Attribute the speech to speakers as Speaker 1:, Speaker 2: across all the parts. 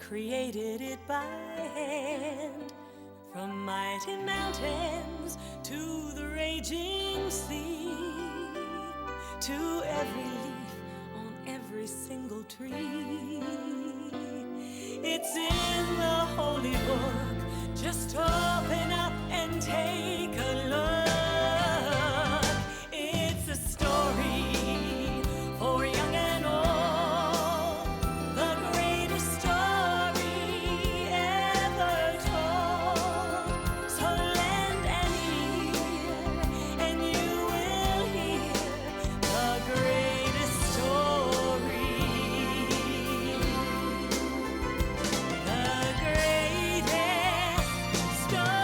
Speaker 1: created it by hand. From mighty mountains to the raging sea, to every leaf on every single tree. It's in the holy book. Just open up and take a look. It's a story for young and old, the greatest story ever told. So lend an ear and you will hear the greatest story. The greatest story.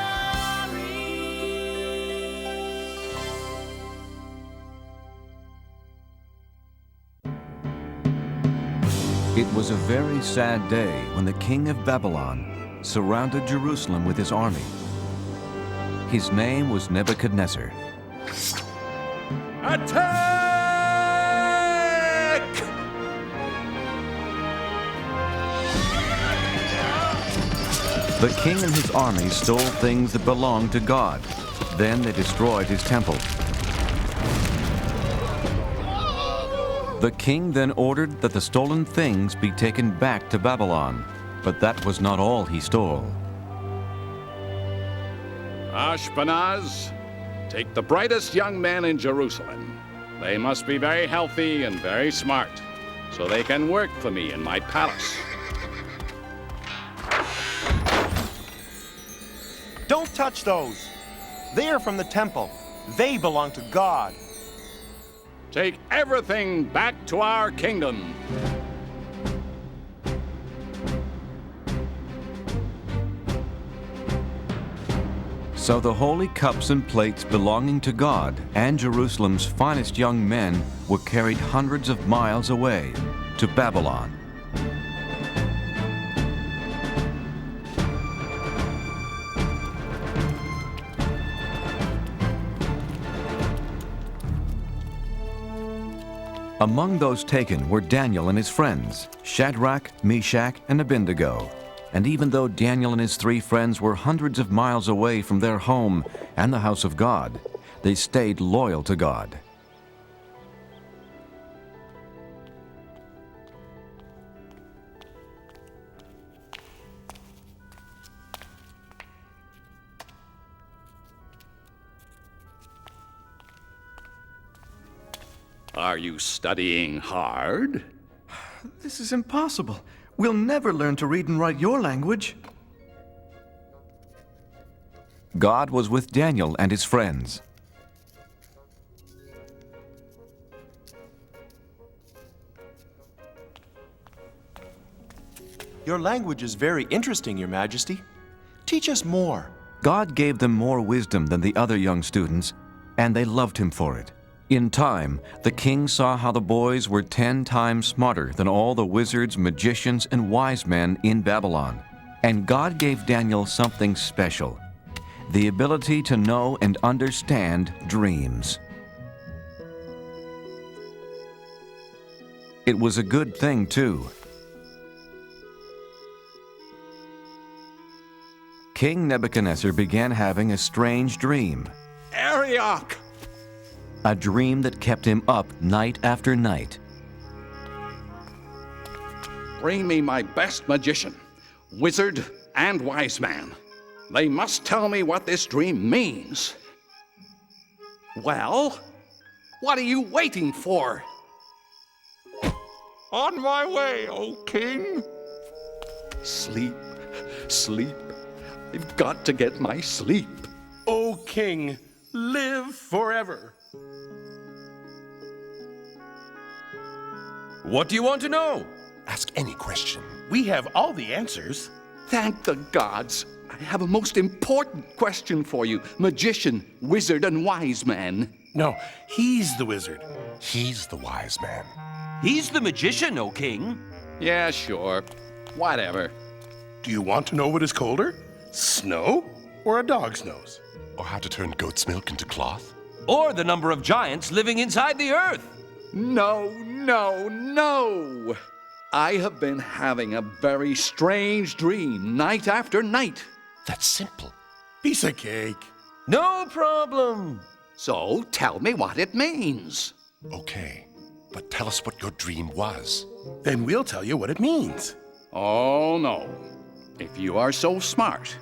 Speaker 2: It was a very sad day when the king of Babylon surrounded Jerusalem with his army. His name was Nebuchadnezzar.
Speaker 3: Attack!
Speaker 2: The king and his army stole things that belonged to God. Then they destroyed his temple. The king then ordered that the stolen things be taken back to Babylon, but that was not all he stole.
Speaker 3: Ashpenaz, take the brightest young men in Jerusalem. They must be very healthy and very smart, so they can work for me in my palace.
Speaker 4: Don't touch those. They are from the temple. They belong to God.
Speaker 3: Take everything back to our kingdom.
Speaker 2: So the holy cups and plates belonging to God and Jerusalem's finest young men were carried hundreds of miles away to Babylon. Among those taken were Daniel and his friends, Shadrach, Meshach, and Abednego. And even though Daniel and his 3 friends were hundreds of miles away from their home and the house of God, they stayed loyal to God.
Speaker 3: Are you studying hard?
Speaker 5: This is impossible. We'll never learn to read and write your language.
Speaker 2: God was with Daniel and his friends.
Speaker 4: Your language is very interesting, Your Majesty. Teach us more.
Speaker 2: God gave them more wisdom than the other young students, and they loved him for it. In time, the king saw how the boys were 10 times smarter than all the wizards, magicians, and wise men in Babylon. And God gave Daniel something special, the ability to know and understand dreams. It was a good thing, too. King Nebuchadnezzar began having a strange dream.
Speaker 3: Arioch!
Speaker 2: A dream that kept him up night after night.
Speaker 3: Bring me my best magician, wizard, and wise man. They must tell me what this dream means. Well, what are you waiting for?
Speaker 6: On my way, O king.
Speaker 3: Sleep, sleep. I've got to get my sleep.
Speaker 6: O king, live forever.
Speaker 7: What do you want to know?
Speaker 6: Ask any question. We have all the answers.
Speaker 3: Thank the gods. I have a most important question for you, magician, wizard, and wise man.
Speaker 6: No, he's the wizard. He's the wise man.
Speaker 7: He's the magician, O king.
Speaker 3: Yeah, sure. Whatever.
Speaker 6: Do you want to know what is colder? Snow or a dog's nose?
Speaker 8: Or how to turn goat's milk into cloth?
Speaker 7: Or the number of giants living inside the earth.
Speaker 3: No, no, no! I have been having a very strange dream night after night.
Speaker 8: That's simple.
Speaker 6: Piece of cake.
Speaker 7: No problem.
Speaker 3: So tell me what it means.
Speaker 8: Okay, but tell us what your dream was.
Speaker 6: Then we'll tell you what it means.
Speaker 3: Oh, no. If you are so smart,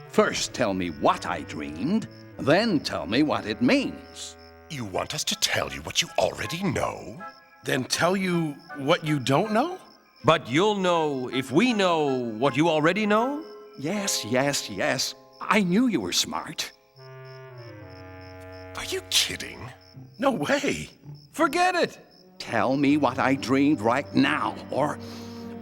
Speaker 3: first tell me what I dreamed, then tell me what it means.
Speaker 8: You want us to tell you what you already know?
Speaker 6: Then tell you what you don't know?
Speaker 7: But you'll know if we know what you already know?
Speaker 3: Yes, yes, yes. I knew you were smart.
Speaker 8: Are you kidding?
Speaker 6: No way.
Speaker 7: Forget it.
Speaker 3: Tell me what I dreamed right now, or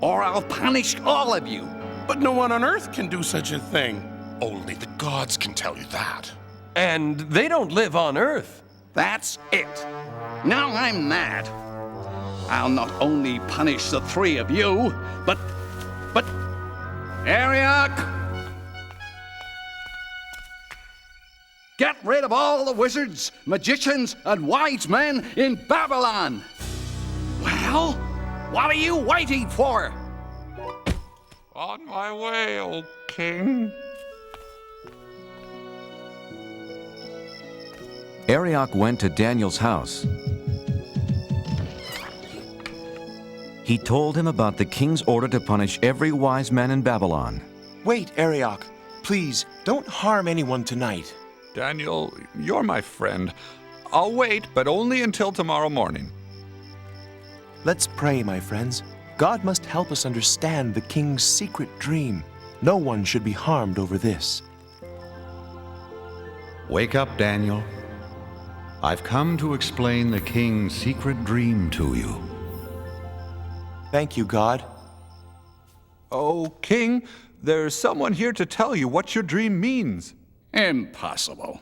Speaker 3: I'll punish all of you.
Speaker 6: But no one on earth can do such a thing.
Speaker 8: Only the gods can tell you that.
Speaker 7: And they don't live on Earth.
Speaker 3: That's it. Now I'm mad. I'll not only punish the three of you, but Ariok! Get rid of all the wizards, magicians, and wise men in Babylon! Well, what are you waiting for?
Speaker 9: On my way, O king.
Speaker 2: Arioch went to Daniel's house. He told him about the king's order to punish every wise man in Babylon.
Speaker 4: Wait, Arioch. Please, don't harm anyone tonight.
Speaker 9: Daniel, you're my friend. I'll wait, but only until tomorrow morning.
Speaker 4: Let's pray, my friends. God must help us understand the king's secret dream. No one should be harmed over this.
Speaker 10: Wake up, Daniel. I've come to explain the king's secret dream to you.
Speaker 4: Thank you, God.
Speaker 9: Oh, king, there's someone here to tell you what your dream means.
Speaker 3: Impossible.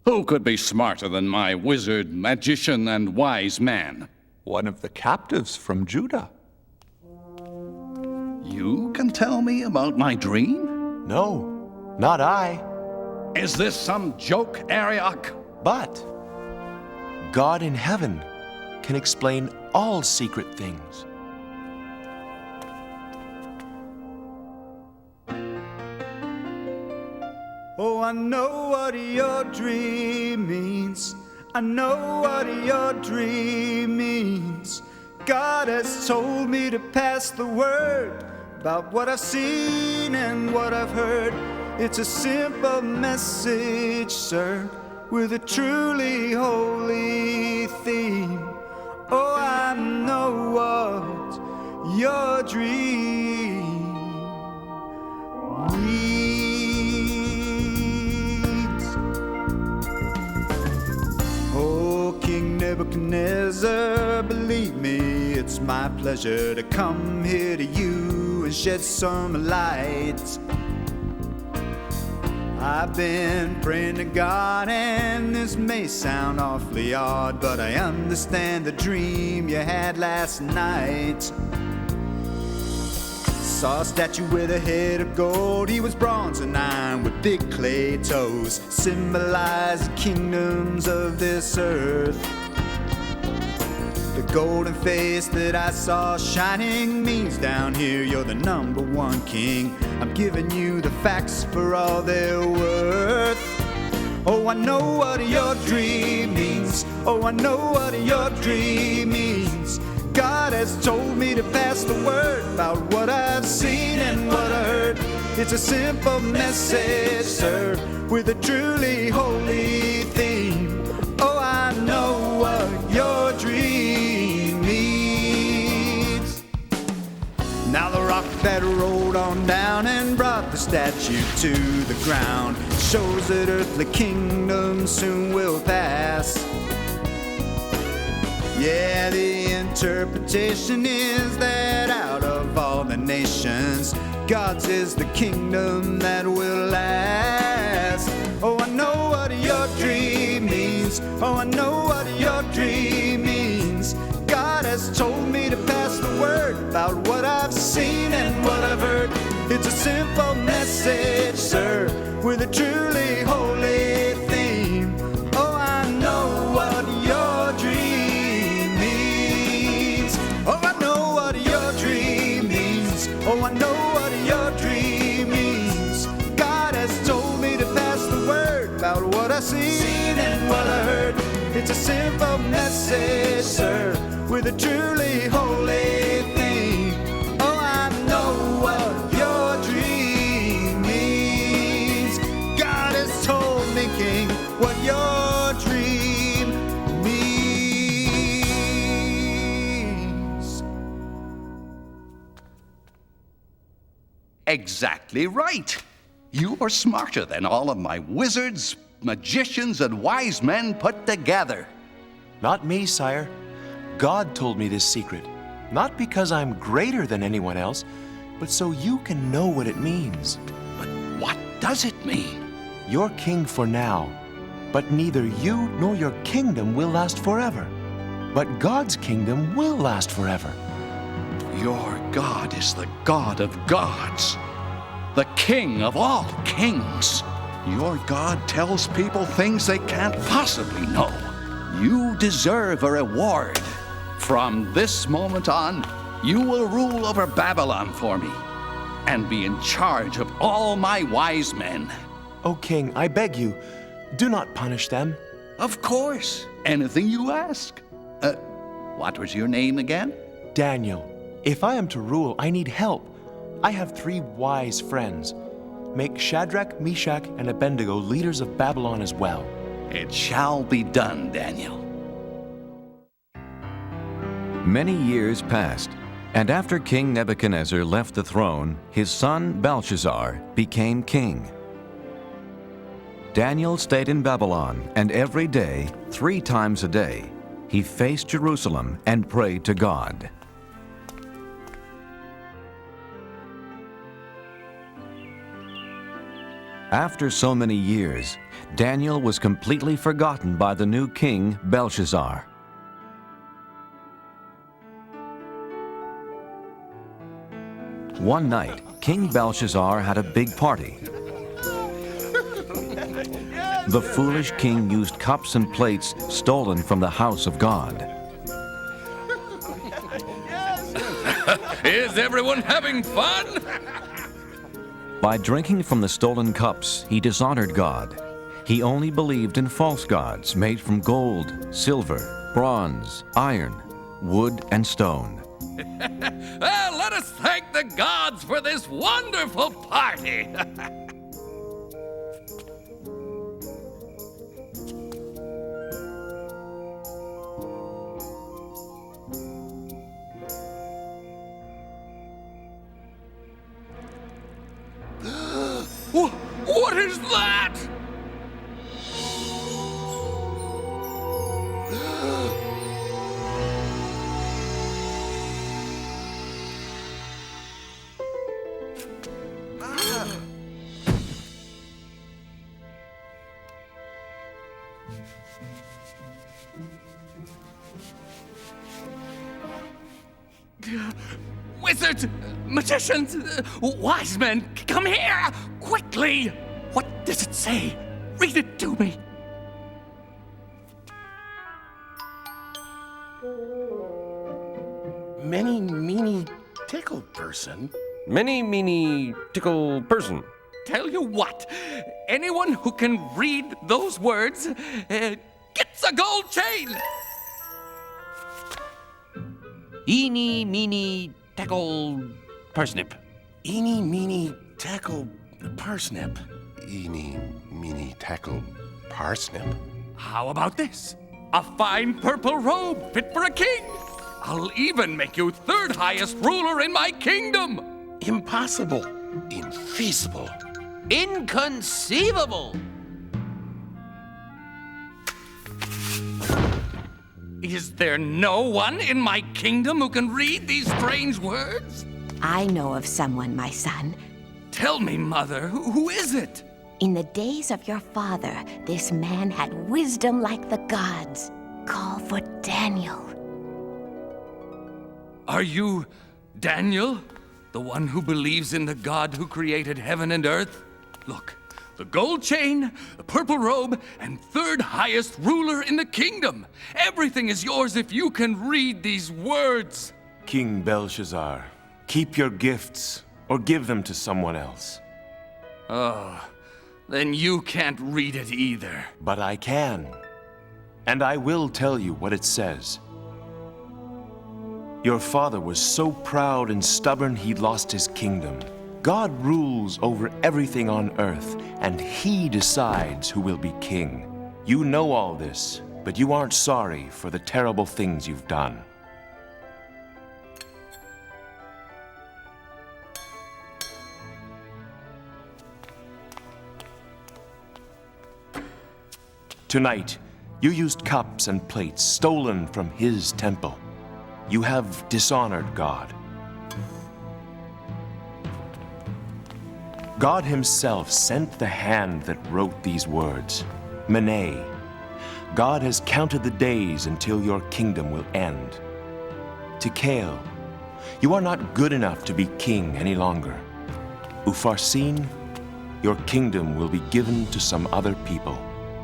Speaker 3: Who could be smarter than my wizard, magician, and wise man?
Speaker 9: One of the captives from Judah.
Speaker 3: You can tell me about my dream?
Speaker 4: No, not I.
Speaker 3: Is this some joke, Arioch?
Speaker 4: But God in heaven can explain all secret things.
Speaker 11: Oh, I know what your dream means. I know what your dream means. God has told me to pass the word about what I've seen and what I've heard. It's a simple message, sir, with a truly holy theme. Oh, I know what your dream means. Oh, King Nebuchadnezzar, believe me, it's my pleasure to come here to you and shed some light. I've been praying to God, and this may sound awfully odd, but I understand the dream you had last night. Saw a statue with a head of gold. He was bronze and iron with big clay toes, symbolizing kingdoms of this earth. The golden face that I saw shining means down here you're the number one king. I'm giving you the facts for all they're worth. Oh, I know what your dream means. Oh, I know what your dream means. God has told me to pass the word about what I've seen and what I heard. It's a simple message, sir, with a truly holy theme. Oh, I know what your dream means. Now the rock that rolled on down and brought the statue to the ground shows that earthly kingdoms soon will pass. Yeah, the interpretation is that out of all the nations, God's is the kingdom that will last. Oh, I know what your dream means. Oh, I know what your dream means. God has told me to pass the word about what I've seen and what I've heard. It's a simple message, sir, with a truly holy theme. Oh, I know what your dream means. Oh, I know what your dream about what I seen and what I heard. It's a simple message, sir, with a truly holy theme. Oh, I know what your dream means. God has told me, King, what your dream means.
Speaker 3: Exactly right. You are smarter than all of my wizards, magicians, and wise men put together.
Speaker 4: Not me, sire. God told me this secret. Not because I'm greater than anyone else, but so you can know what it means.
Speaker 3: But what does it mean?
Speaker 4: You're king for now, but neither you nor your kingdom will last forever. But God's kingdom will last forever.
Speaker 3: Your God is the God of gods, the King of all kings. Your God tells people things they can't possibly know. You deserve a reward. From this moment on, you will rule over Babylon for me and be in charge of all my wise men.
Speaker 4: O king, I beg you, do not punish them.
Speaker 3: Of course, anything you ask. What was your name again?
Speaker 4: Daniel, if I am to rule, I need help. I have 3 wise friends. Make Shadrach, Meshach, and Abednego leaders of Babylon as well.
Speaker 3: It shall be done, Daniel.
Speaker 2: Many years passed, and after King Nebuchadnezzar left the throne, his son Belshazzar became king. Daniel stayed in Babylon, and every day, 3 times a day, he faced Jerusalem and prayed to God. After so many years, Daniel was completely forgotten by the new king, Belshazzar. One night, King Belshazzar had a big party. The foolish king used cups and plates stolen from the house of God.
Speaker 7: Is everyone having fun?
Speaker 2: By drinking from the stolen cups, he dishonored God. He only believed in false gods made from gold, silver, bronze, iron, wood, and stone.
Speaker 7: Let us thank the gods for this wonderful party. What is that? Wizards, magicians, wise men, come here, quickly! What does it say? Read it to me.
Speaker 6: Many, meany, tickle person.
Speaker 7: Many, meany, tickle person. Tell you what, anyone who can read those words gets a gold chain. Eeny, meeny, tackle, parsnip.
Speaker 6: Eeny, meeny, tackle, parsnip.
Speaker 8: Eeny, meeny, tackle, parsnip.
Speaker 7: How about this? A fine purple robe fit for a king. I'll even make you 3rd highest ruler in my kingdom.
Speaker 6: Impossible. Infeasible.
Speaker 7: Inconceivable. Is there no one in my kingdom who can read these strange words?
Speaker 12: I know of someone, my son.
Speaker 7: Tell me, Mother, who is it?
Speaker 12: In the days of your father, this man had wisdom like the gods. Call for Daniel.
Speaker 7: Are you Daniel, the one who believes in the God who created heaven and earth? Look, the gold chain, the purple robe, and 3rd highest ruler in the kingdom. Everything is yours if you can read these words.
Speaker 4: King Belshazzar, keep your gifts or give them to someone else.
Speaker 7: Oh, Then you can't read it either.
Speaker 4: But I can. And I will tell you what it says. Your father was so proud and stubborn he lost his kingdom. God rules over everything on earth, and he decides who will be king. You know all this, but you aren't sorry for the terrible things you've done. Tonight, you used cups and plates stolen from his temple. You have dishonored God. God himself sent the hand that wrote these words, Mene. God has counted the days until your kingdom will end. Tikal, you are not good enough to be king any longer. Upharsin, your kingdom will be given to some other people.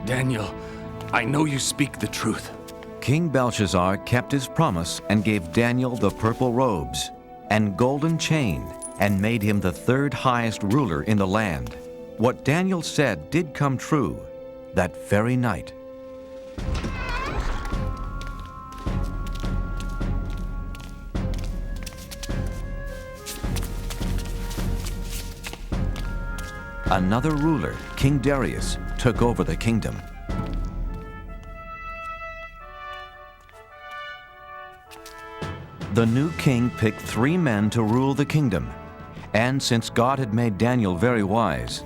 Speaker 7: Daniel, I know you speak the truth.
Speaker 2: King Belshazzar kept his promise and gave Daniel the purple robes and golden chain and made him the third highest ruler in the land. What Daniel said did come true that very night. Another ruler, King Darius, took over the kingdom. The new king picked 3 men to rule the kingdom, and since God had made Daniel very wise,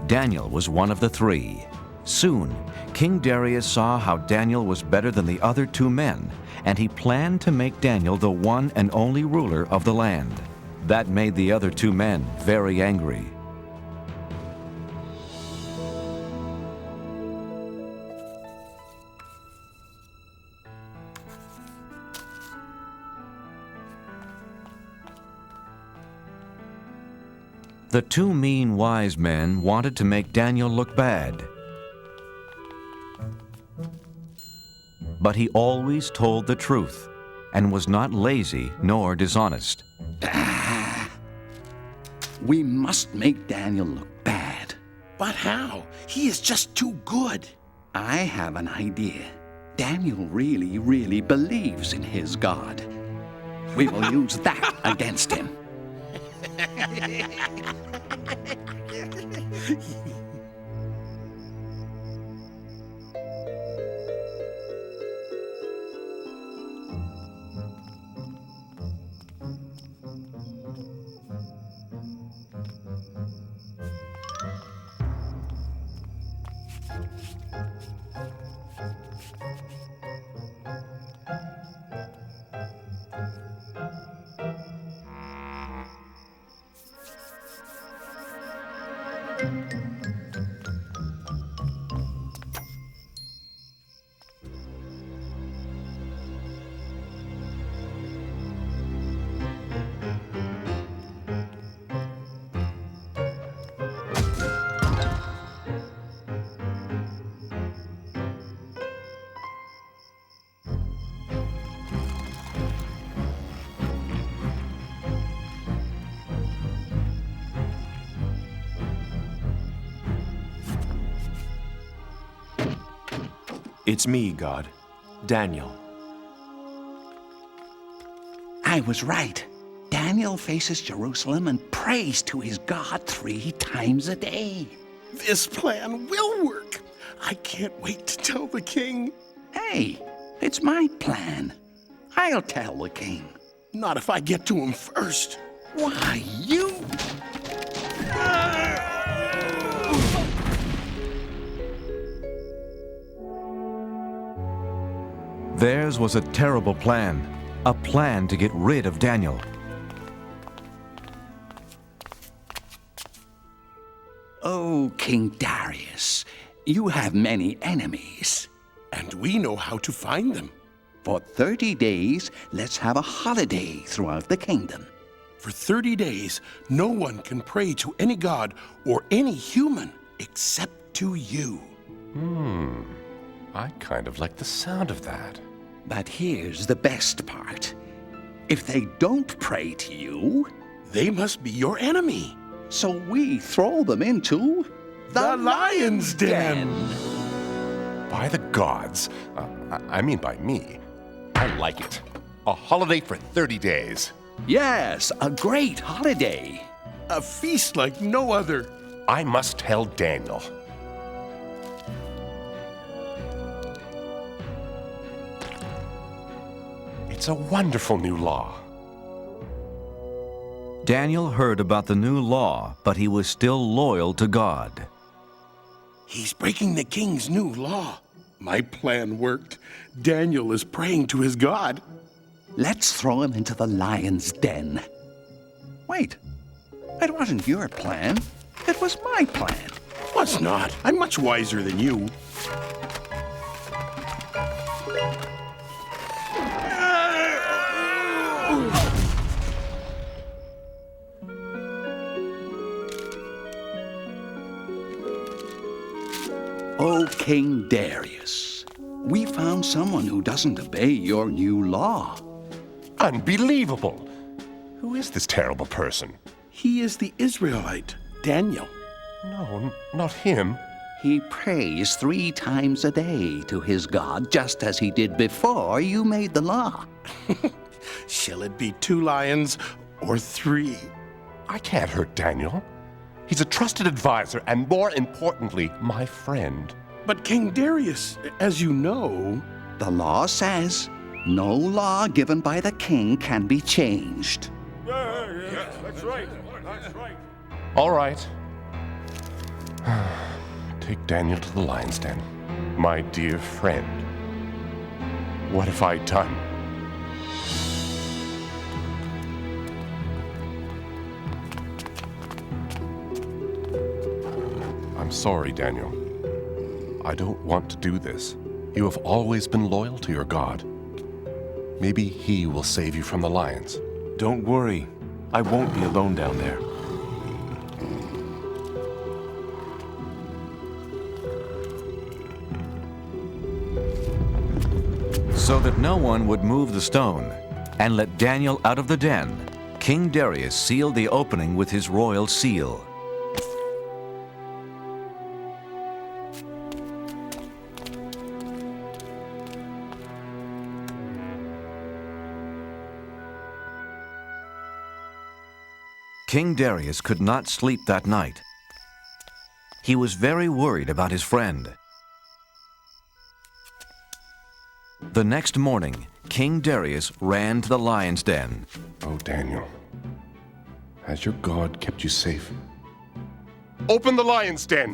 Speaker 2: Daniel was one of the 3. Soon, King Darius saw how Daniel was better than the other 2 men, and he planned to make Daniel the one and only ruler of the land. That made the other 2 men very angry. The 2 mean wise men wanted to make Daniel look bad. But he always told the truth and was not lazy nor dishonest.
Speaker 3: We must make Daniel look bad.
Speaker 6: But how? He is just too good.
Speaker 3: I have an idea. Daniel really, really believes in his God. We will use that against him.
Speaker 4: It's me, God. Daniel.
Speaker 3: I was right. Daniel faces Jerusalem and prays to his God 3 times a day.
Speaker 6: This plan will work. I can't wait to tell the king.
Speaker 3: Hey, it's my plan. I'll tell the king.
Speaker 6: Not if I get to him first.
Speaker 3: Why, you...
Speaker 2: Theirs was a terrible plan, a plan to get rid of Daniel.
Speaker 3: Oh, King Darius, you have many enemies.
Speaker 6: And we know how to find them.
Speaker 3: For 30 days, let's have a holiday throughout the kingdom.
Speaker 6: For 30 days, no one can pray to any god or any human except to you.
Speaker 8: I kind of like the sound of that.
Speaker 3: But here's the best part. If they don't pray to you,
Speaker 6: they must be your enemy.
Speaker 3: So we throw them into
Speaker 6: The lion's den.
Speaker 8: By the gods. I mean by me. I like it. A holiday for 30 days.
Speaker 3: Yes, a great holiday.
Speaker 6: A feast like no other.
Speaker 8: I must tell Daniel. It's a wonderful new law.
Speaker 2: Daniel heard about the new law, but he was still loyal to God.
Speaker 6: He's breaking the king's new law. My plan worked. Daniel is praying to his God.
Speaker 3: Let's throw him into the lion's den. Wait, it wasn't your plan. It was my plan.
Speaker 6: Was not. I'm much wiser than you.
Speaker 3: Oh, King Darius, we found someone who doesn't obey your new law.
Speaker 8: Unbelievable! Who is this terrible person?
Speaker 6: He is the Israelite, Daniel.
Speaker 8: No, not him.
Speaker 3: He prays 3 times a day to his God, just as he did before you made the law.
Speaker 6: Shall it be 2 lions or 3?
Speaker 8: I can't hurt Daniel. He's a trusted advisor and, more importantly, my friend.
Speaker 6: But King Darius, as you know...
Speaker 3: The law says no law given by the king can be changed.
Speaker 8: Yeah, that's right. That's right. All right. Take Daniel to the lion's den. My dear friend. What have I done? I'm sorry, Daniel. I don't want to do this. You have always been loyal to your God. Maybe he will save you from the lions.
Speaker 4: Don't worry. I won't be alone down there.
Speaker 2: So that no one would move the stone and let Daniel out of the den, King Darius sealed the opening with his royal seal. King Darius could not sleep that night. He was very worried about his friend. The next morning, King Darius ran to the lion's den.
Speaker 8: Oh, Daniel, has your God kept you safe? Open the lion's den!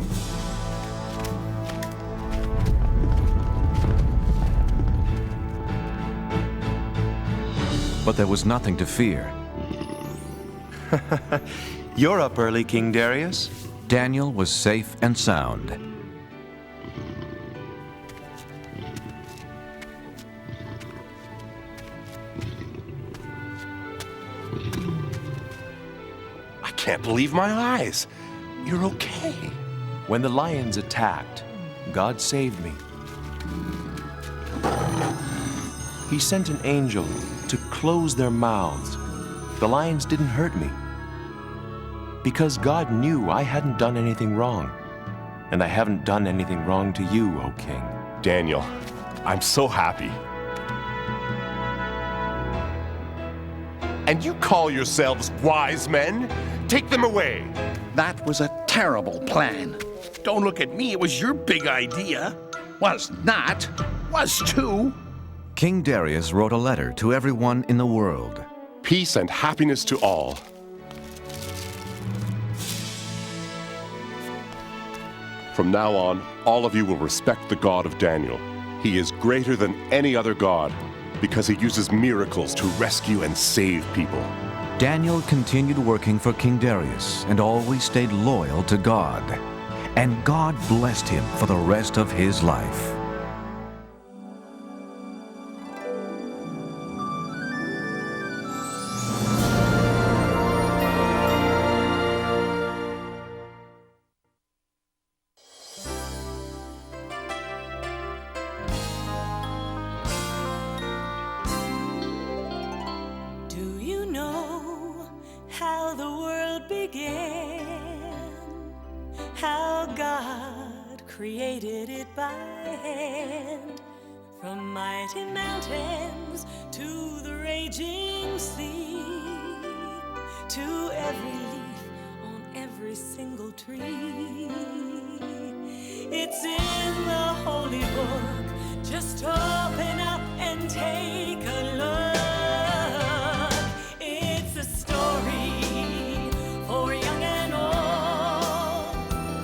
Speaker 2: But there was nothing to fear.
Speaker 4: You're up early, King Darius.
Speaker 2: Daniel was safe and sound.
Speaker 8: I can't believe my eyes. You're okay.
Speaker 4: When the lions attacked, God saved me. He sent an angel to close their mouths. The lions didn't hurt me. Because God knew I hadn't done anything wrong. And I haven't done anything wrong to you, O King.
Speaker 8: Daniel, I'm so happy. And you call yourselves wise men? Take them away.
Speaker 3: That was a terrible plan.
Speaker 6: Don't look at me, it was your big idea.
Speaker 3: Was not.
Speaker 6: Was too.
Speaker 2: King Darius wrote a letter to everyone in the world.
Speaker 8: Peace and happiness to all. From now on, all of you will respect the God of Daniel. He is greater than any other God because he uses miracles to rescue and save people.
Speaker 2: Daniel continued working for King Darius and always stayed loyal to God. And God blessed him for the rest of his life.
Speaker 1: Do you know how the world began? How God created it by hand. From mighty mountains to the raging sea, to every leaf on every single tree. It's in the holy book. Just open up and take a look. It's a story for young and old,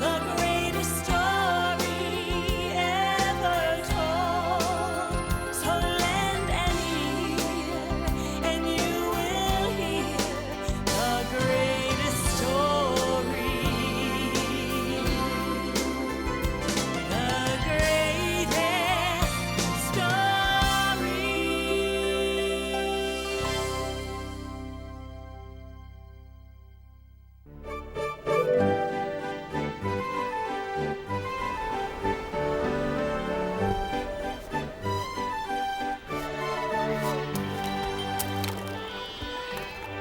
Speaker 1: the greatest story ever told. So lend an ear and you will hear the greatest story. The greatest story.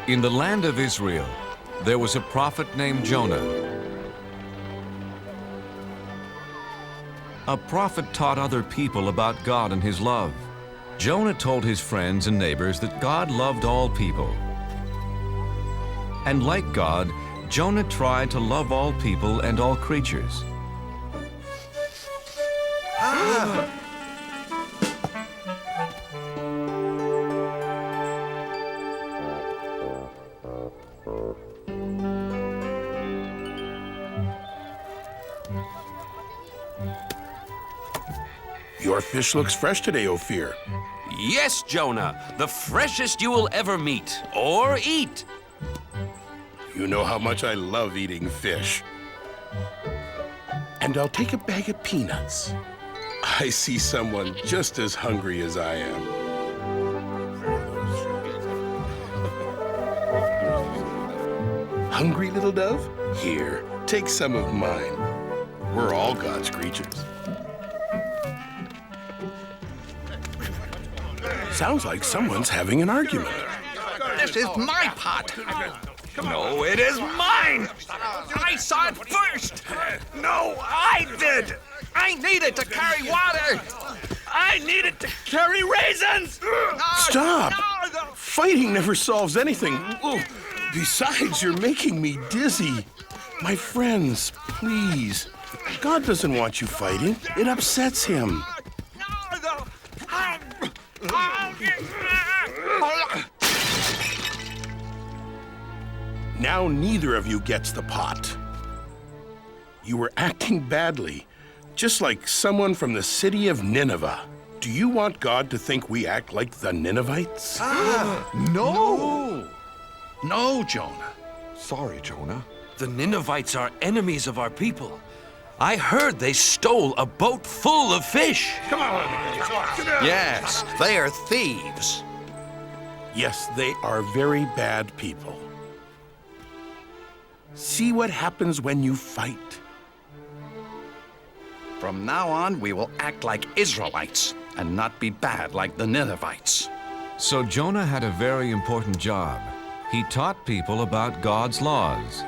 Speaker 2: In the land of Israel, there was a prophet named Jonah. A prophet taught other people about God and his love. Jonah told his friends and neighbors that God loved all people. And like God, Jonah tried to love all people and all creatures.
Speaker 6: Your fish looks fresh today, Ophir.
Speaker 13: Yes, Jonah, the freshest you will ever meet or eat.
Speaker 6: You know how much I love eating fish. And I'll take a bag of peanuts. I see someone just as hungry as I am. Hungry, little dove? Here, take some of mine. We're all God's creatures. Sounds like someone's having an argument.
Speaker 3: This is my pot.
Speaker 13: No, it is mine! I saw it first!
Speaker 3: No, I did. I needed to carry water. I needed to carry raisins.
Speaker 6: Stop! Fighting never solves anything. Oh, besides, you're making me dizzy. My friends, please. God doesn't want you fighting. It upsets him. Now neither of you gets the pot. You were acting badly, just like someone from the city of Nineveh. Do you want God to think we act like the Ninevites?
Speaker 9: No! No, Jonah. Sorry, Jonah.
Speaker 13: The Ninevites are enemies of our people. I heard they stole a boat full of fish.
Speaker 6: Come on.
Speaker 3: Yes, they are thieves.
Speaker 6: Yes, they are very bad people. See what happens when you fight.
Speaker 3: From now on, we will act like Israelites and not be bad like the Ninevites.
Speaker 2: So Jonah had a very important job. He taught people about God's laws.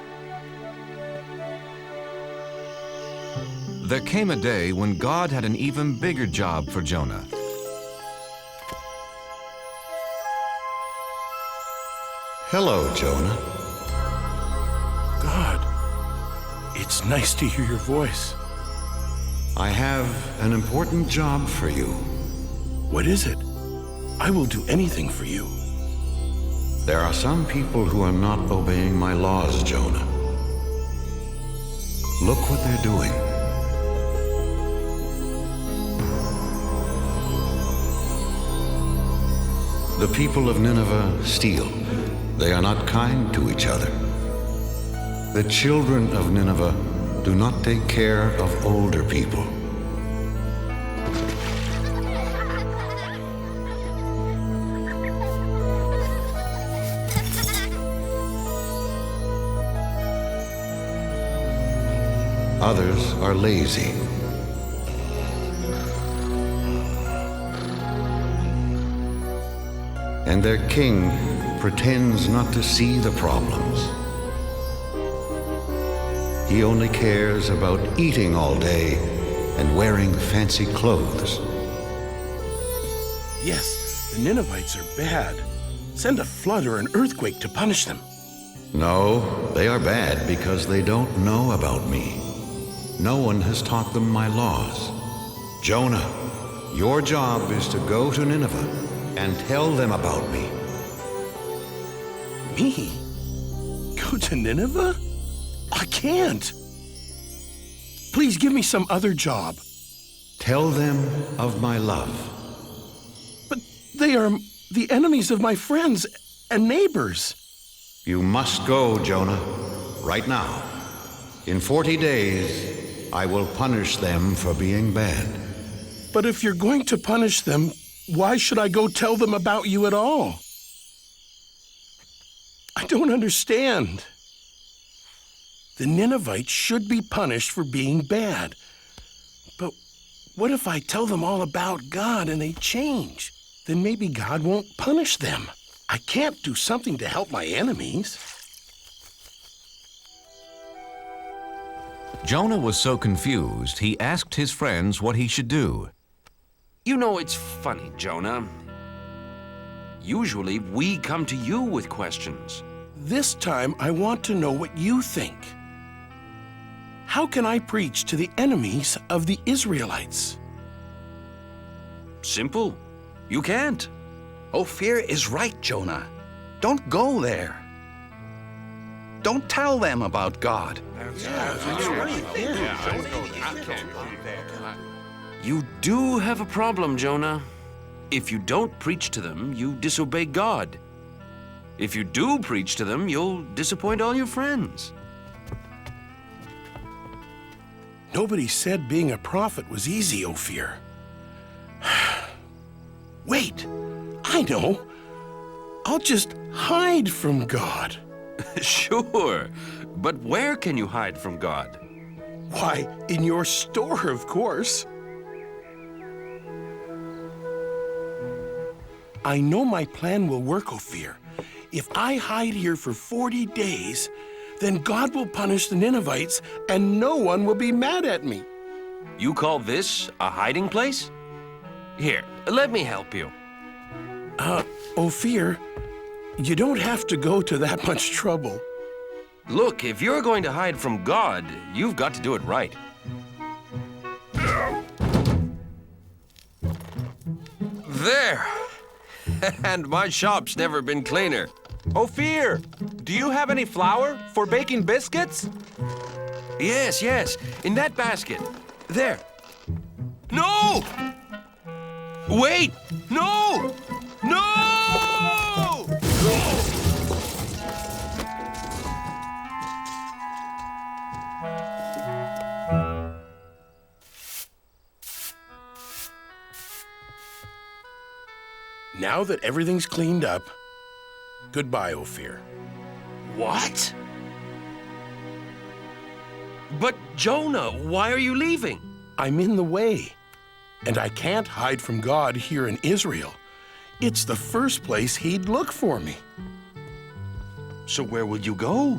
Speaker 2: There came a day when God had an even bigger job for Jonah.
Speaker 10: Hello, Jonah.
Speaker 6: God, it's nice to hear your voice.
Speaker 10: I have an important job for you.
Speaker 6: What is it? I will do anything for you.
Speaker 10: There are some people who are not obeying my laws, Jonah. Look what they're doing. The people of Nineveh steal. They are not kind to each other. The children of Nineveh do not take care of older people. Others are lazy. And their king pretends not to see the problems. He only cares about eating all day and wearing fancy clothes.
Speaker 6: Yes, the Ninevites are bad. Send a flood or an earthquake to punish them.
Speaker 10: No, they are bad because they don't know about me. No one has taught them my laws. Jonah, your job is to go to Nineveh and tell them about me.
Speaker 6: Me? Go to Nineveh? I can't. Please give me some other job.
Speaker 10: Tell them of my love.
Speaker 6: But they are the enemies of my friends and neighbors.
Speaker 10: You must go, Jonah, right now. In 40 days, I will punish them for being bad.
Speaker 6: But if you're going to punish them, why should I go tell them about you at all? I don't understand. The Ninevites should be punished for being bad. But what if I tell them all about God and they change? Then maybe God won't punish them. I can't do something to help my enemies.
Speaker 2: Jonah was so confused, he asked his friends what he should do.
Speaker 13: You know, it's funny, Jonah. Usually, we come to you with questions.
Speaker 6: This time, I want to know what you think. How can I preach to the enemies of the Israelites?
Speaker 13: Simple. You can't.
Speaker 3: Ophir is right, Jonah. Don't go there. Don't tell them about God.
Speaker 13: You do have a problem, Jonah. If you don't preach to them, you disobey God. If you do preach to them, you'll disappoint all your friends.
Speaker 6: Nobody said being a prophet was easy, Ophir. Wait, I know. I'll just hide from God.
Speaker 13: Sure, but where can you hide from God?
Speaker 6: Why, in your store, of course. I know my plan will work, Ophir. If I hide here for 40 days, then God will punish the Ninevites and no one will be mad at me.
Speaker 13: You call this a hiding place? Here, let me help you.
Speaker 6: Ophir, you don't have to go to that much trouble.
Speaker 13: Look, if you're going to hide from God, you've got to do it right. There! And my shop's never been cleaner.
Speaker 9: Ophir, do you have any flour for baking biscuits?
Speaker 13: Yes, in that basket. There. No! Wait! No! No!
Speaker 6: Now that everything's cleaned up, goodbye, Ophir.
Speaker 13: What? But Jonah, why are you leaving?
Speaker 6: I'm in the way, and I can't hide from God here in Israel. It's the first place he'd look for me.
Speaker 13: So where will you go?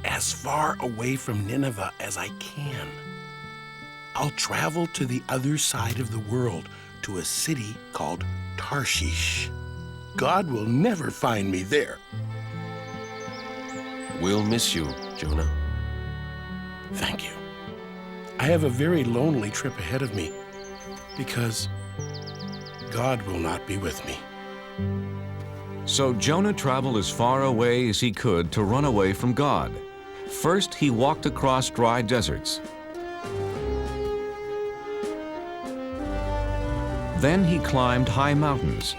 Speaker 6: As far away from Nineveh as I can. I'll travel to the other side of the world, to a city called Tarshish. God will never find me there.
Speaker 13: We'll miss you, Jonah.
Speaker 6: Thank you. I have a very lonely trip ahead of me because God will not be with me.
Speaker 2: So Jonah traveled as far away as he could to run away from God. First, he walked across dry deserts. Then he climbed high mountains.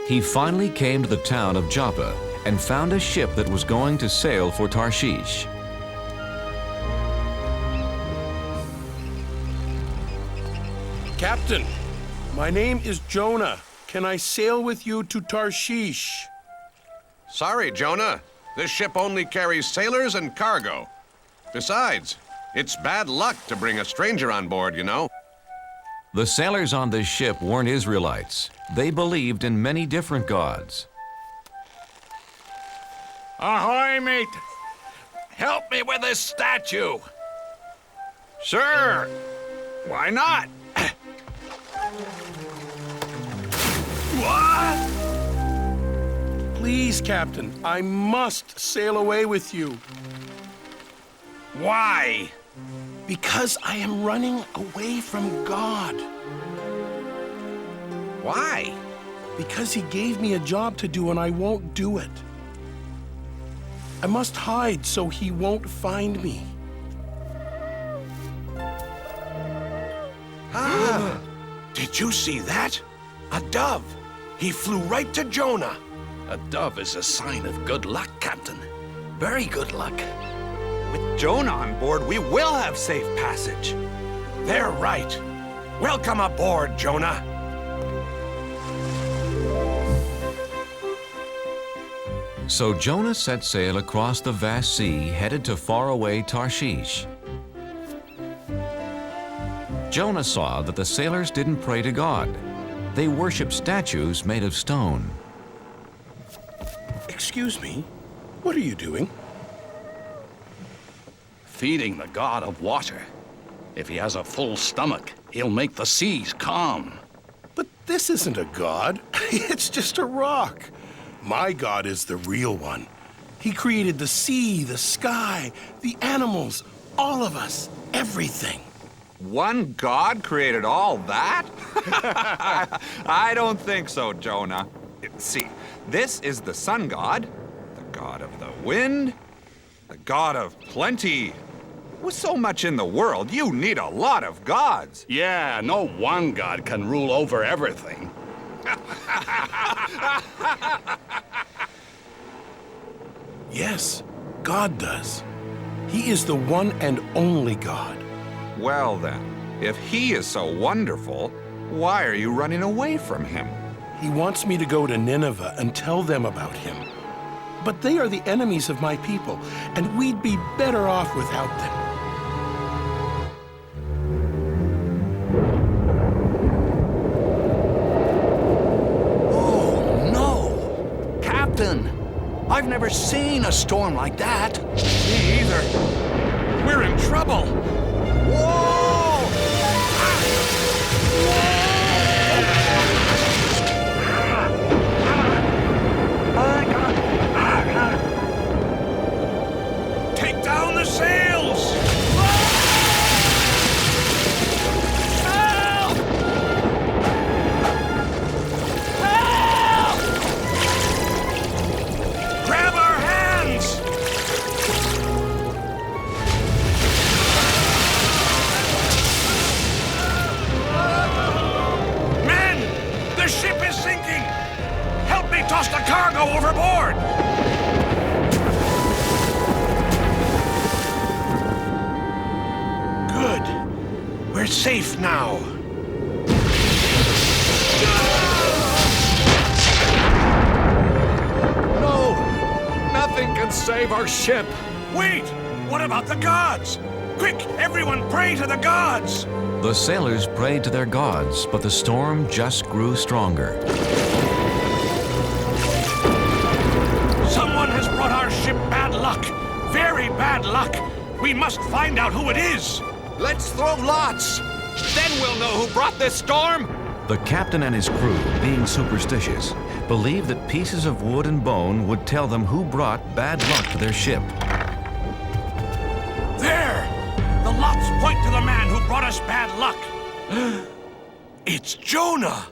Speaker 2: He finally came to the town of Joppa and found a ship that was going to sail for Tarshish.
Speaker 6: Captain, my name is Jonah. Can I sail with you to Tarshish?
Speaker 14: Sorry, Jonah. This ship only carries sailors and cargo. Besides, it's bad luck to bring a stranger on board, you know.
Speaker 2: The sailors on this ship weren't Israelites. They believed in many different gods.
Speaker 3: Ahoy, mate! Help me with this statue! Sure! Why not? What?
Speaker 6: Please, Captain, I must sail away with you.
Speaker 3: Why?
Speaker 6: Because I am running away from God.
Speaker 3: Why?
Speaker 6: Because he gave me a job to do and I won't do it. I must hide so he won't find me.
Speaker 3: Did you see that? A dove. He flew right to Jonah. A dove is a sign of good luck, Captain. Very good luck.
Speaker 9: With Jonah on board, we will have safe passage.
Speaker 3: They're right. Welcome aboard, Jonah.
Speaker 2: So Jonah set sail across the vast sea, headed to faraway Tarshish. Jonah saw that the sailors didn't pray to God. They worshiped statues made of stone.
Speaker 6: Excuse me, what are you doing?
Speaker 3: Feeding the god of water. If he has a full stomach, he'll make the seas calm.
Speaker 6: But this isn't a god. It's just a rock. My God is the real one. He created the sea, the sky, the animals, all of us, everything.
Speaker 9: One God created all that? I don't think so, Jonah. See, this is the sun god, the god of the wind, the god of plenty. With so much in the world, you need a lot of gods.
Speaker 3: Yeah, no one god can rule over everything.
Speaker 6: Yes, God does. He is the one and only God.
Speaker 9: Well then, if he is so wonderful, why are you running away from him?
Speaker 6: He wants me to go to Nineveh and tell them about him. But they are the enemies of my people, and we'd be better off without them.
Speaker 3: Oh, no! Captain, I've never seen a storm like that. Me either. We're in trouble. Whoa! Take down the sails! Help! Help! Grab our hands! Men! The ship is sinking! Help me toss the cargo overboard! Good. We're safe now.
Speaker 9: No! Nothing can save our ship.
Speaker 3: Wait! What about the gods? Quick, everyone pray to the gods!
Speaker 2: The sailors prayed to their gods, but the storm just grew stronger.
Speaker 3: Someone has brought our ship bad luck. Very bad luck. We must find out who it is.
Speaker 9: Let's throw lots. Then we'll know who brought this storm.
Speaker 2: The captain and his crew, being superstitious, believed that pieces of wood and bone would tell them who brought bad luck to their ship.
Speaker 3: There! The lots point to the man who brought us bad luck. It's Jonah!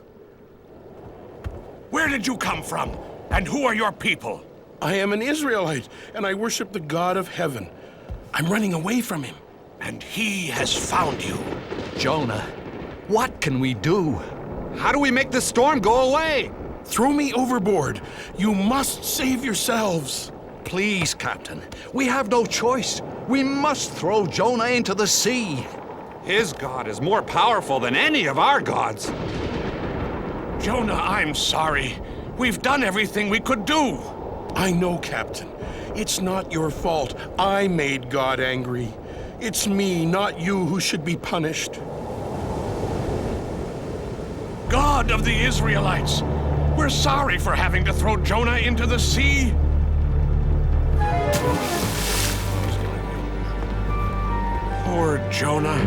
Speaker 3: Where did you come from? And who are your people?
Speaker 6: I am an Israelite, and I worship the God of heaven. I'm running away from him.
Speaker 3: And he has found you. Jonah, what can we do?
Speaker 9: How do we make the storm go away?
Speaker 6: Throw me overboard. You must save yourselves.
Speaker 3: Please, Captain. We have no choice. We must throw Jonah into the sea.
Speaker 9: His God is more powerful than any of our gods.
Speaker 3: Jonah, I'm sorry. We've done everything we could do.
Speaker 6: I know, Captain. It's not your fault. I made God angry. It's me, not you, who should be punished.
Speaker 3: God of the Israelites, we're sorry for having to throw Jonah into the sea.
Speaker 6: sword, Jonah.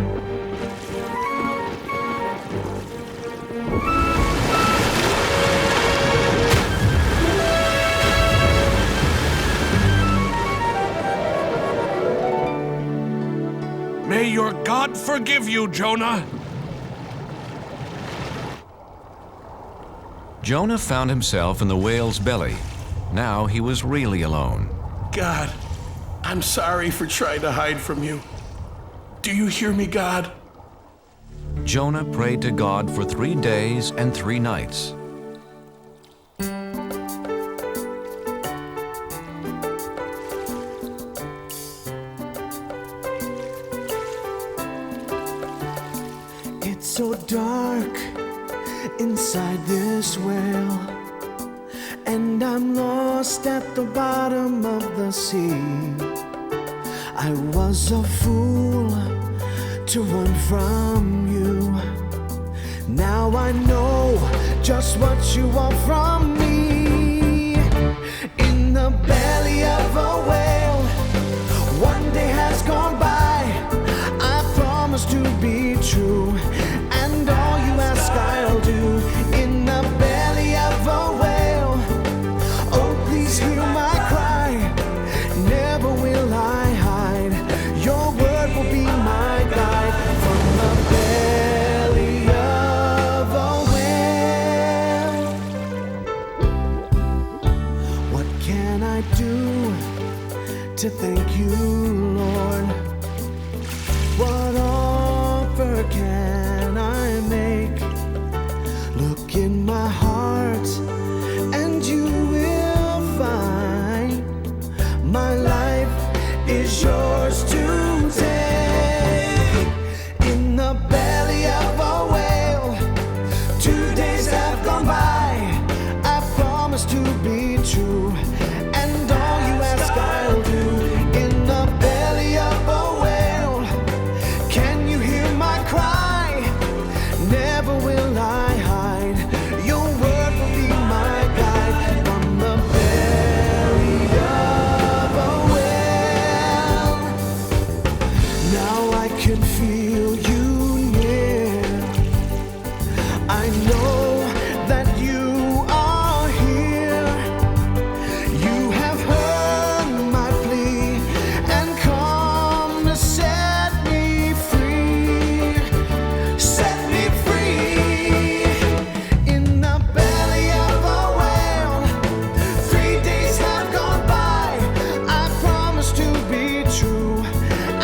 Speaker 6: May your God forgive you, Jonah.
Speaker 2: Jonah found himself in the whale's belly. Now he was really alone.
Speaker 6: God, I'm sorry for trying to hide from you. Do you hear me, God?
Speaker 2: Jonah prayed to God for 3 days and 3 nights.
Speaker 15: It's so dark inside this whale, and I'm lost at the bottom of the sea. I was a fool to run from you. Now I know just what you want from me. In the belly of a whale, one day has gone by. I promise to be true, and all you ask I'll do. In the belly of a whale, oh please hear my cry. Never will I hide. Your word will be my guide. From the belly of a whale, what can I do to thank you, Lord? What offer can I make? Look in my heart and you will find my life is yours to take. In the belly of a whale, 2 days have gone by. I promise to be true, and all you ask I'll do. In the belly of a whale, can you hear my cry? Never will I hide. Your word will be my guide. From the belly of a whale, now I can feel you near. I know that you are here. You have heard my plea and come to set me free. Set me free. In the belly of a whale, 3 days have gone by. I promise to be true,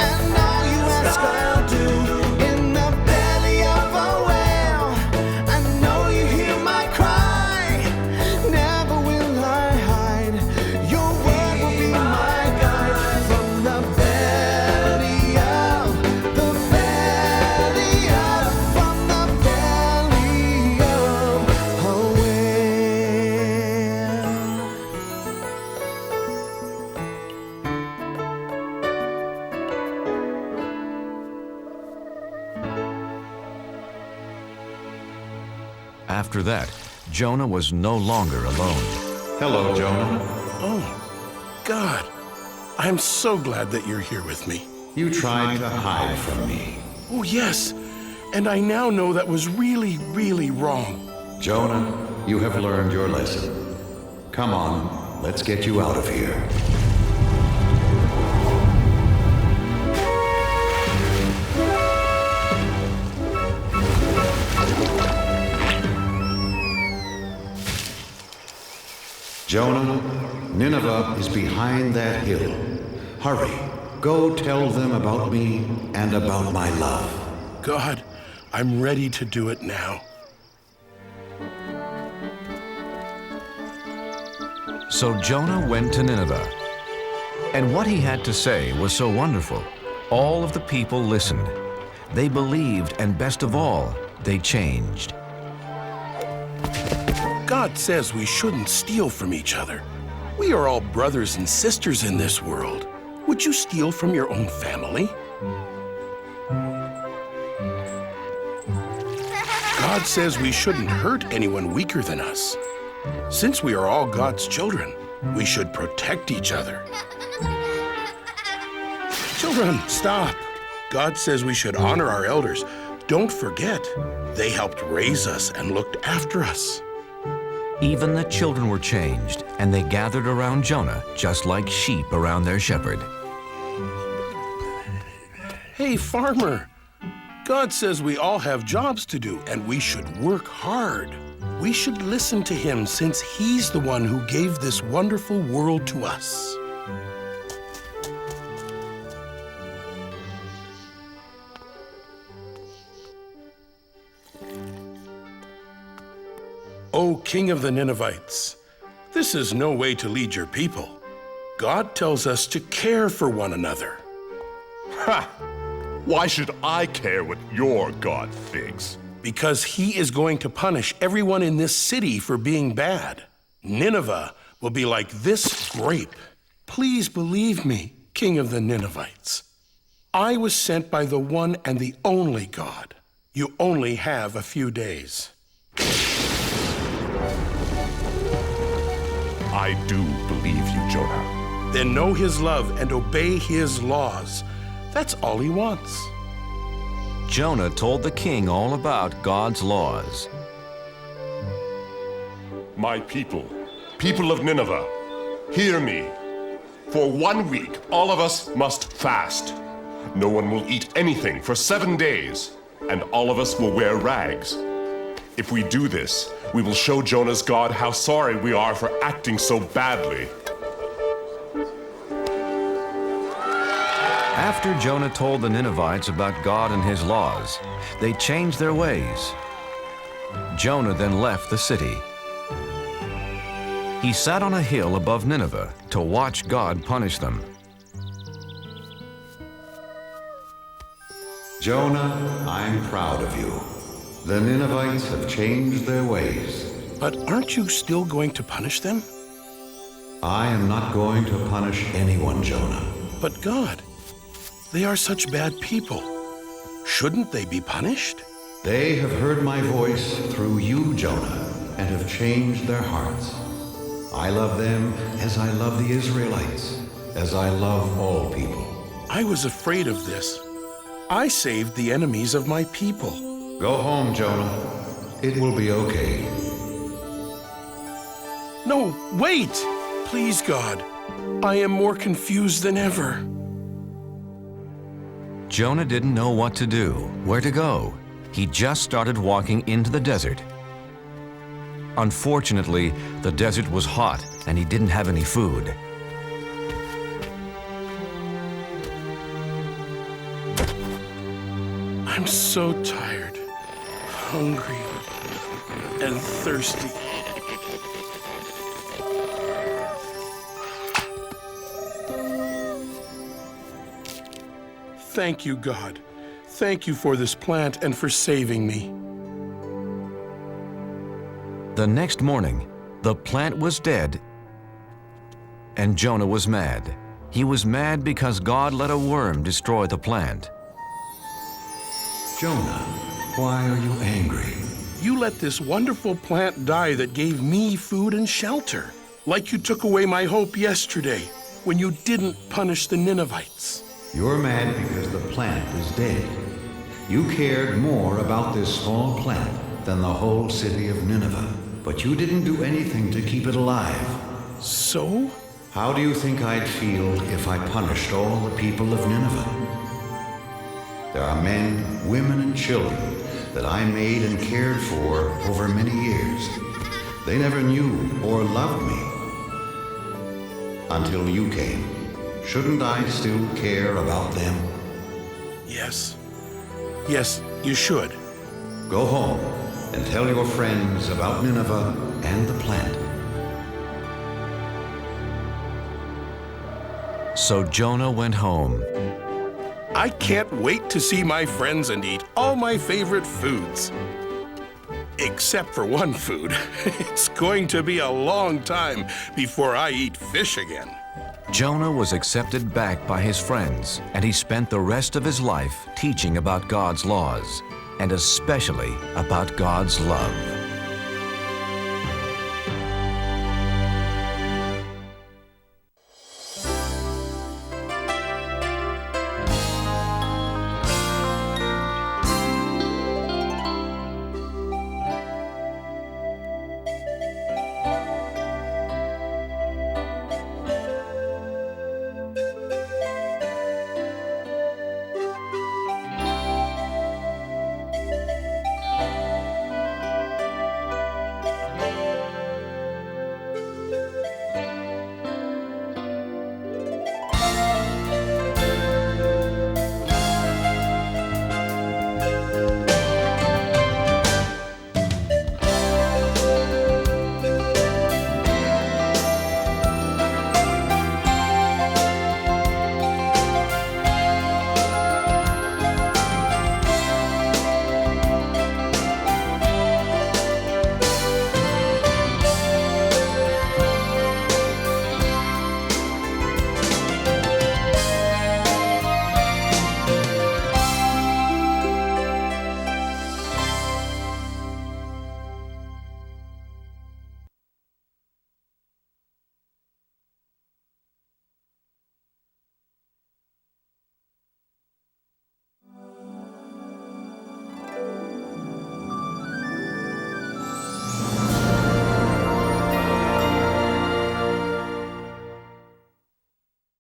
Speaker 15: and all you ask I'll do. In the belly of a whale, I know you hear my cry. Never will I hide. Your word will be my guide. From the belly of, from the belly of a
Speaker 2: After that, Jonah was no longer alone.
Speaker 10: Hello, Jonah.
Speaker 6: Oh, God. I'm so glad that you're here with me.
Speaker 10: You tried to hide from me.
Speaker 6: Oh, yes. And I now know that was really, really wrong.
Speaker 10: Jonah, you have learned your lesson. Come on, let's get you out of here. Jonah, Nineveh is behind that hill. Hurry, go tell them about me and about my love.
Speaker 6: God, I'm ready to do it now.
Speaker 2: So Jonah went to Nineveh. And what he had to say was so wonderful. All of the people listened. They believed, and best of all, they changed.
Speaker 6: God says we shouldn't steal from each other. We are all brothers and sisters in this world. Would you steal from your own family? God says we shouldn't hurt anyone weaker than us. Since we are all God's children, we should protect each other. Children, stop. God says we should honor our elders. Don't forget, they helped raise us and looked after us.
Speaker 2: Even the children were changed, and they gathered around Jonah just like sheep around their shepherd.
Speaker 6: Hey, farmer, God says we all have jobs to do, and we should work hard. We should listen to him since he's the one who gave this wonderful world to us. O King of the Ninevites, this is no way to lead your people. God tells us to care for one another.
Speaker 8: Ha! Why should I care what your God thinks?
Speaker 6: Because he is going to punish everyone in this city for being bad. Nineveh will be like this grape. Please believe me, King of the Ninevites. I was sent by the one and the only God. You only have a few days.
Speaker 8: I do believe you, Jonah.
Speaker 6: Then know his love and obey his laws. That's all he wants.
Speaker 2: Jonah told the king all about God's laws.
Speaker 8: My people, people of Nineveh, hear me. For 1 week, all of us must fast. No one will eat anything for 7 days, and all of us will wear rags. If we do this, we will show Jonah's God how sorry we are for acting so badly.
Speaker 2: After Jonah told the Ninevites about God and his laws, they changed their ways. Jonah then left the city. He sat on a hill above Nineveh to watch God punish them.
Speaker 10: Jonah, I'm proud of you. The Ninevites have changed their ways.
Speaker 6: But aren't you still going to punish them?
Speaker 10: I am not going to punish anyone, Jonah.
Speaker 6: But God, they are such bad people. Shouldn't they be punished?
Speaker 10: They have heard my voice through you, Jonah, and have changed their hearts. I love them as I love the Israelites, as I love all people.
Speaker 6: I was afraid of this. I saved the enemies of my people.
Speaker 10: Go home, Jonah. It will be okay.
Speaker 6: No, wait! Please, God. I am more confused than ever.
Speaker 2: Jonah didn't know what to do, where to go. He just started walking into the desert. Unfortunately, the desert was hot and he didn't have any food.
Speaker 6: I'm so tired, hungry, and thirsty. Thank you, God. Thank you for this plant and for saving me.
Speaker 2: The next morning, the plant was dead, and Jonah was mad. He was mad because God let a worm destroy the plant.
Speaker 10: Jonah, why are you angry?
Speaker 6: You let this wonderful plant die that gave me food and shelter, like you took away my hope yesterday when you didn't punish the Ninevites.
Speaker 10: You're mad because the plant is dead. You cared more about this small plant than the whole city of Nineveh, but you didn't do anything to keep it alive.
Speaker 6: So?
Speaker 10: How do you think I'd feel if I punished all the people of Nineveh? There are men, women, and children that I made and cared for over many years. They never knew or loved me until you came. Shouldn't I still care about them?
Speaker 6: Yes. Yes, you should.
Speaker 10: Go home and tell your friends about Nineveh and the plant.
Speaker 2: So Jonah went home.
Speaker 6: I can't wait to see my friends and eat all my favorite foods. Except for one food. It's going to be a long time before I eat fish again.
Speaker 2: Jonah was accepted back by his friends, and he spent the rest of his life teaching about God's laws, and especially about God's love.